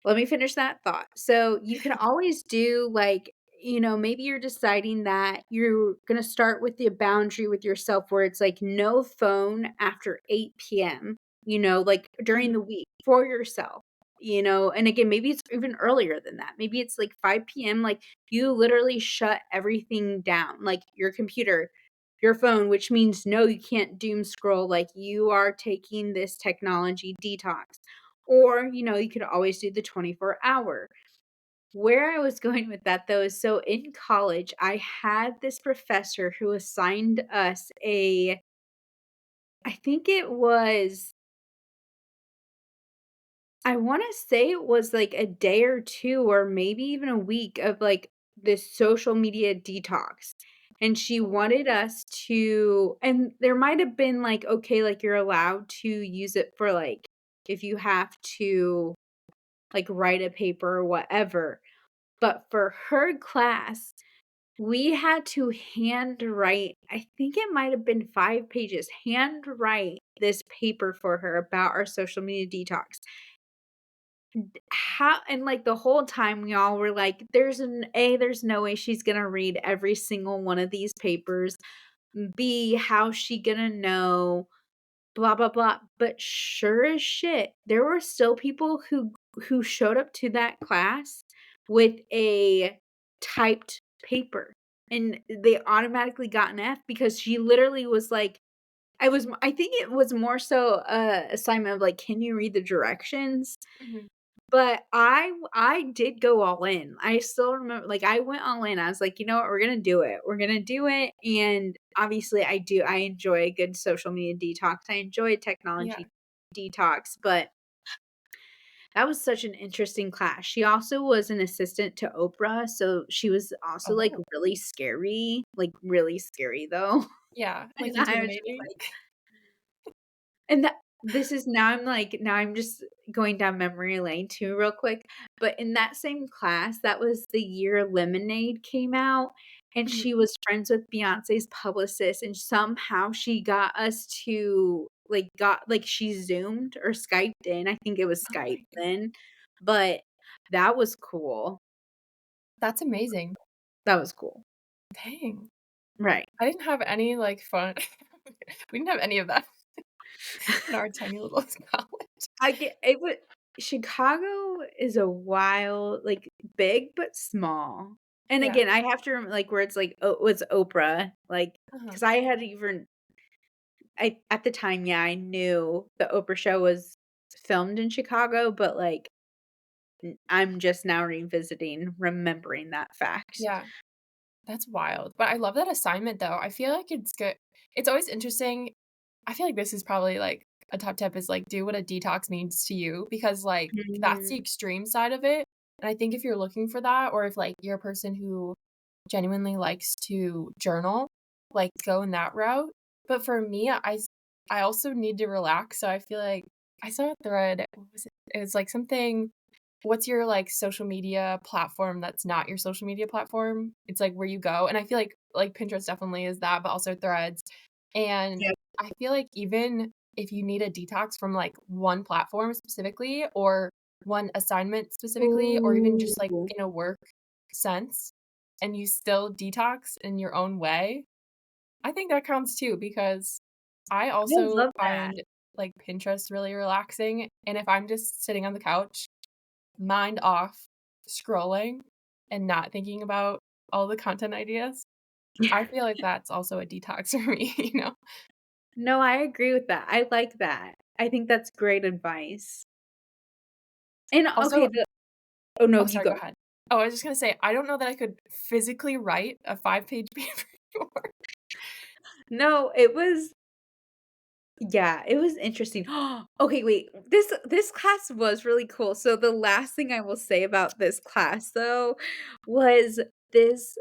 let me finish that thought. So you can always do like, maybe you're deciding that you're going to start with the boundary with yourself where it's like no phone after 8 p.m., like during mhm, the week for yourself. And again, maybe it's even earlier than that. Maybe it's like 5 p.m. Like you literally shut everything down, like your computer, your phone, which means no, you can't doom scroll. Like, you are taking this technology detox. Or, you could always do the 24-hour. Where I was going with that, though, is so in college, I had this professor who assigned us I think it was, I want to say it was like a day or two, or maybe even a week of like this social media detox. And she wanted us to, and there might have been like, okay, like you're allowed to use it for like, if you have to like write a paper or whatever. But for her class, we had to handwrite, I think it might have been 5 pages, handwrite this paper for her about our social media detox. How, and like the whole time we all were like, there's no way she's gonna read every single one of these papers. B, how's she gonna know? Blah blah blah. But sure as shit, there were still people who showed up to that class with a typed paper, and they automatically got an F because she literally was like, I think it was more so a assignment of like, can you read the directions? Mhm. But I did go all in. I still remember, like, I went all in. I was like, "You know what? We're gonna do it. We're gonna do it." And obviously, I enjoy a good social media detox. I enjoy a Yeah. technology detox, but that was such an interesting class. She also was an assistant to Oprah, so she was also, like, Oh. really scary, though. Yeah, like, And I was just intimidating? like, and that this is now I'm like, now I'm just going down memory lane too real quick, but in that same class, that was the year Lemonade came out, and Mhm. she was friends with Beyoncé's publicist, and somehow she got us to, she Zoomed or Skyped in. I think it was Oh Skype my god. then, but that was cool. That's amazing. That was cool. Dang. Right. I didn't have any, like, fun we didn't have any of that in our tiny little college. I get it would Chicago is a wild, like, big but small. And Yeah. again, I have to like, where it's like, oh, it was Oprah, like, Uh-huh. because I had even at the time, yeah, I knew the Oprah show was filmed in Chicago, but, like, I'm just now revisiting, remembering that fact. Yeah. That's wild, but I love that assignment, though. I feel like it's good. It's always interesting. I feel like this is probably, like, a top tip is, like, do what a detox means to you because, like, that's Mhm. the extreme side of it, and I think if you're looking for that or if, like, you're a person who genuinely likes to journal, like, go in that route, but for me, I also need to relax, so I feel like I saw a thread, what was it? It was, like, something what's your, like, social media platform that's not your social media platform? It's, like, where you go, and I feel like, Pinterest definitely is that, but also Threads, and Yep. I feel like even if you need a detox from, like, one platform specifically or one assignment specifically or even just, like, Ooh. in a work sense, and you still detox in your own way, I think that counts too because I I also love that. find, like, Pinterest really relaxing, and if I'm just sitting on the couch mind off scrolling and not thinking about all the content ideas. I feel like that's also a detox for me, you know? No, I agree with that. I like that. I think that's great advice. And okay, Also oh, no, oh, you sorry, go go. ahead. Oh, I was just gonna say, I don't know that I could physically write a five-page paper anymore. No, it was, yeah, it was interesting. Okay, wait. This class was really cool. So the last thing I will say about this class though was this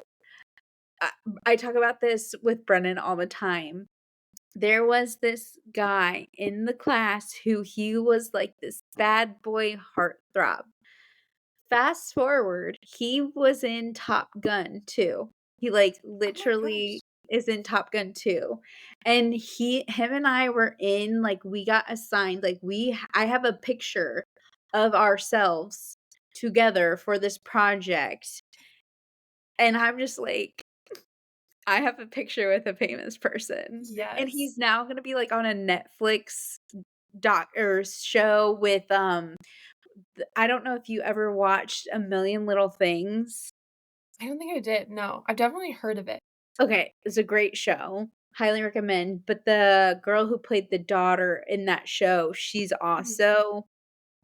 I, I talk about this with Brennan all the time. There was this guy in the class who he was like this bad boy heartthrob. Fast forward, he was in Top Gun too. He, like, Oh my gosh. literally is in Top Gun too. And him and I were in, like, we got assigned, like, I have a picture of ourselves together for this project, and I'm just like, I have a picture with a famous person, and Yes. he's now gonna be, like, on a Netflix doc or show with, I don't know if you ever watched A Million Little Things. I don't think I did, no. I've definitely heard of it. Okay, it's a great show. highly recommend. But the girl who played the daughter in that show, she's Mhm. also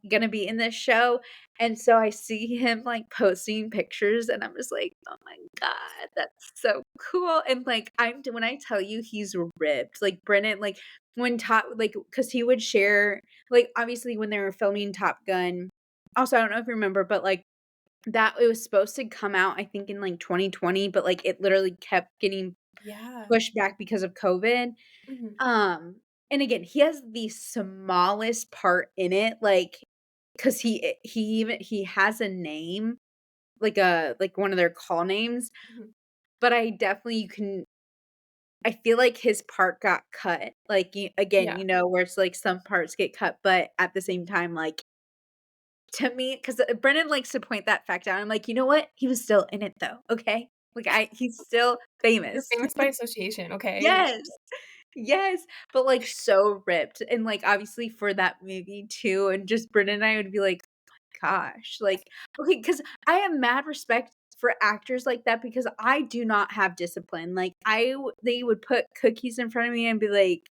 gonna be in this show, and so I see him, like, posting pictures, and I'm just like, "Oh my god, that's so cool," and, like, when I tell you he's ripped, like, Brennan, like, when Top like, because he would share like, obviously, when they were filming Top Gun also, I don't know if you remember, but, like, that it was supposed to come out, I think, in, like, 2020, but, like, it literally kept getting Yeah. pushed back because of COVID. Mhm. Um, and again, he has the smallest part in it, like, 'cause he has a name, like one of their call names, Mhm. but I definitely you can I feel like his part got cut, like, again, Yeah. where it's like some parts get cut, but at the same time, like, to me 'cause, Brennan likes to point that fact out, I'm like, "You know what? He was still in it though, okay? Like, he's still You're famous." famous by association, okay? Like, Yes. Yes, but, like, so ripped, and, like, obviously for that movie too, and just Brennan and I would be like, "Gosh," like okay, because I have mad respect for actors like that because I do not have discipline, like, they would put cookies in front of me and be like,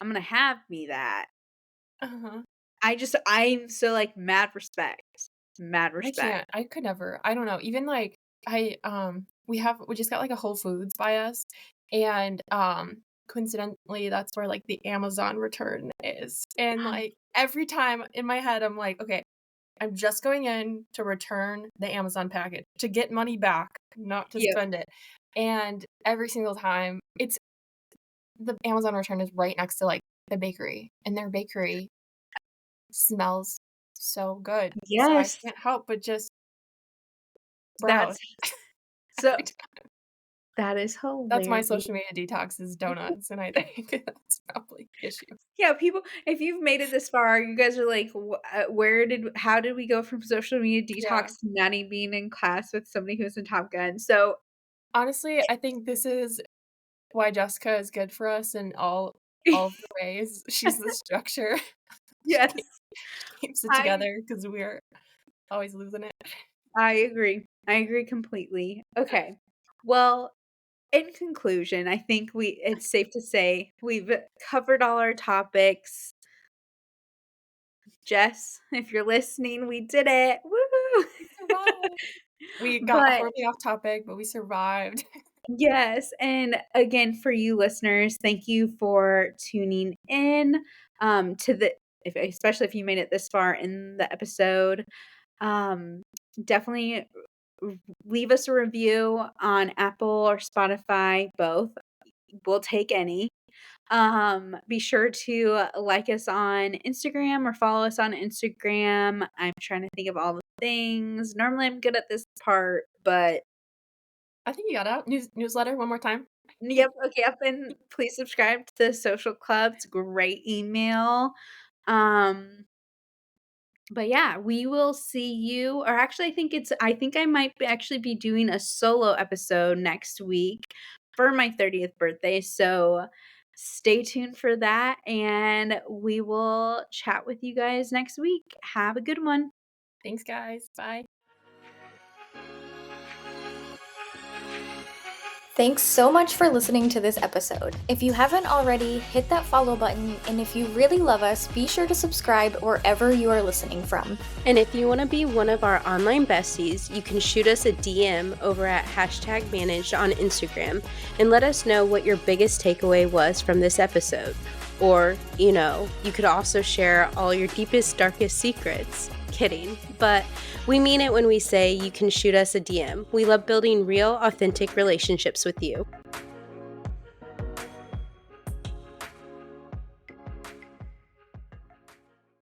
"I'm gonna have me that." uh-huh. I'm so, like, mad respect, mad I respect. can't. I could never. I don't know. Even like we just got like a Whole Foods by us, and coincidentally that's where like the Amazon return is. And like every time in my head I'm like, okay, I'm just going in to return the Amazon package to get money back, not to Yep, spend it. And every single time it's the Amazon return is right next to like the bakery, and their bakery smells so good. So I yes, can't help but just browse that's so every time. that is That's my hilarious. social media detox is donuts, and I think that's probably the issue. Yeah, people if you've made it this far, you guys are like, how did we go from social media Yeah. detox to Maddie being in class with somebody who's in Top Gun?" So Honestly, I think this is why Jessica is good for us in all of the ways. She's the structure. She yes, keep she keeps it I together because 'cause we're always losing it. I agree. I agree completely. Okay. Well, in conclusion, I think it's safe to say we've covered all our topics. Jess, if you're listening, we did it. We Woohoo! survived. We got But horribly off topic, but we survived. yes, and again, for you listeners, thank you for tuning in, to the if especially if you made it this far in the episode. Um, definitely r leave us a review on Apple or Spotify, both. We'll take any. Be sure to like us on Instagram or follow us on Instagram. I'm trying to think of all the things. Normally, I'm good at this part, but I think you got out. Newsletter one more time. yep, okay, yep, and please subscribe to the social club, it's a great email. Um, but yeah, we will see you or actually I think I might actually be doing a solo episode next week for my 30th birthday, so stay tuned for that, and we will chat with you guys next week. Have a good one. Thanks, guys. Bye. Thanks so much for listening to this episode. If you haven't already, hit that follow button, and if you really love us, be sure to subscribe wherever you are listening from. And if you want to be one of our online besties, you can shoot us a DM over at #managed on Instagram and let us know what your biggest takeaway was from this episode. Or, you could also share all your deepest, darkest secrets. Kidding. But we mean it when we say you can shoot us a DM. We love building real, authentic relationships with you.